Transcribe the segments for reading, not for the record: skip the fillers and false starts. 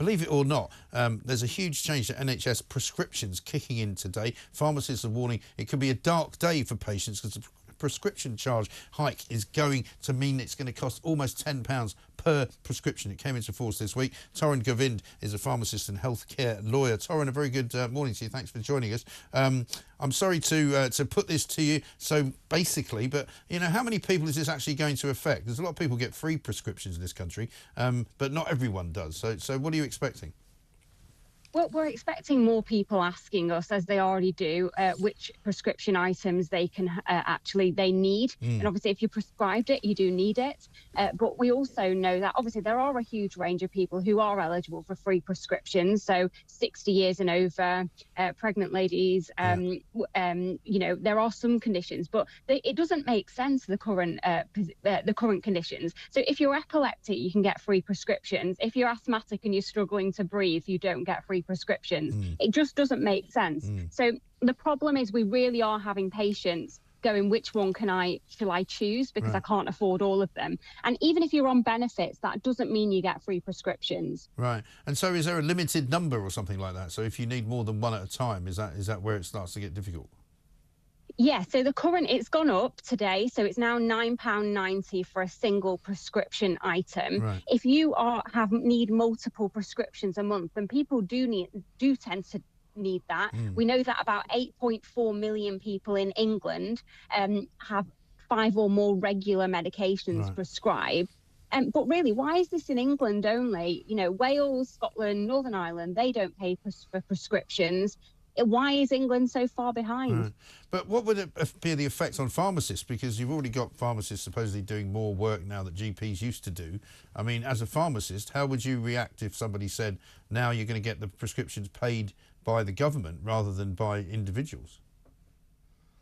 believe it or not, there's a huge change to NHS prescriptions kicking in today. Pharmacists are warning it could be a dark day for patients because the prescription charge hike is going to mean it's going to cost almost £10 per prescription. It came into force this week. Thorrun Govind is a pharmacist and healthcare lawyer. Thorrun, a very good morning to you. Thanks for joining us. I'm sorry to put this to you so basically, but how many people is this actually going to affect? There's a lot of people get free prescriptions in this country, but not everyone does. So what are you expecting? Well, we're expecting more people asking us, as they already do, which prescription items they can they need. And obviously, if you prescribed it, you do need it. But we also know that obviously there are a huge range of people who are eligible for free prescriptions. So 60 years and over, pregnant ladies, there are some conditions, but it doesn't make sense, the current conditions. So if you're epileptic, you can get free prescriptions. If you're asthmatic and you're struggling to breathe, you don't get free prescriptions. It just doesn't make sense. So the problem is we really are having patients going, which one shall I choose, because I can't afford all of them. And even if you're on benefits, that doesn't mean you get free prescriptions. Right. And so is there a limited number or something like that? So if you need more than one at a time, is that where it starts to get difficult? Yeah, so it's gone up today, so it's now £9.90 for a single prescription item. Right. If you need multiple prescriptions a month, then people do tend to need that. We know that about 8.4 million people in England have 5 or more regular medications prescribed. But really, why is this in England only? Wales, Scotland, Northern Ireland, they don't pay for prescriptions. Why is England so far behind? Right. But what would be the effect on pharmacists? Because you've already got pharmacists supposedly doing more work now that GPs used to do. I mean, as a pharmacist, how would you react if somebody said, now you're going to get the prescriptions paid by the government rather than by individuals?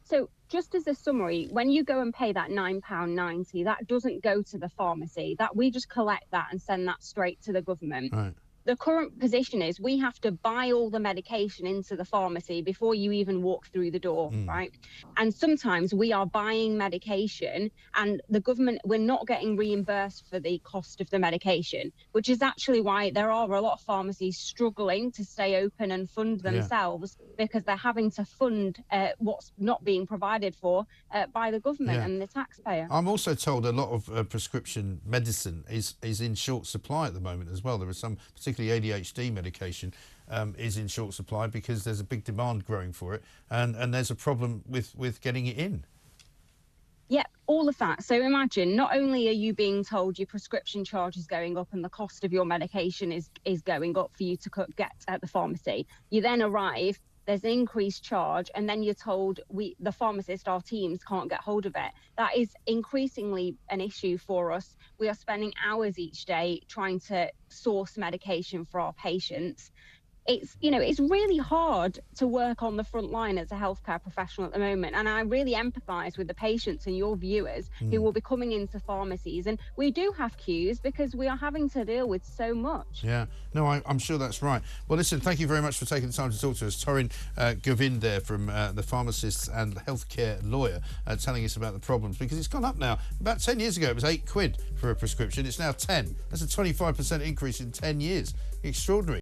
So just as a summary, when you go and pay that £9.90, that doesn't go to the pharmacy. That we just collect that and send that straight to the government. Right. The current position is we have to buy all the medication into the pharmacy before you even walk through the door, right? And sometimes we are buying medication and the government, we're not getting reimbursed for the cost of the medication, which is actually why there are a lot of pharmacies struggling to stay open and fund themselves because they're having to fund what's not being provided for by the government and the taxpayer. I'm also told a lot of prescription medicine is in short supply at the moment as well. There are some, particularly ADHD medication is in short supply because there's a big demand growing for it, and there's a problem with getting it in. Yeah, all of that. So imagine, not only are you being told your prescription charge is going up and the cost of your medication is going up for you to get at the pharmacy, you then arrive, there's an increased charge, and then you're told the pharmacist, our teams, can't get hold of it. That is increasingly an issue for us. We are spending hours each day trying to source medication for our patients. It's really hard to work on the front line as a healthcare professional at the moment. And I really empathise with the patients and your viewers who will be coming into pharmacies. And we do have queues because we are having to deal with so much. Yeah, no, I'm sure that's right. Well, listen, thank you very much for taking the time to talk to us. Thorrun Govind there from the Pharmacists and Healthcare Lawyer telling us about the problems, because it's gone up now. About 10 years ago, it was £8 for a prescription. It's now 10. That's a 25% increase in 10 years. Extraordinary.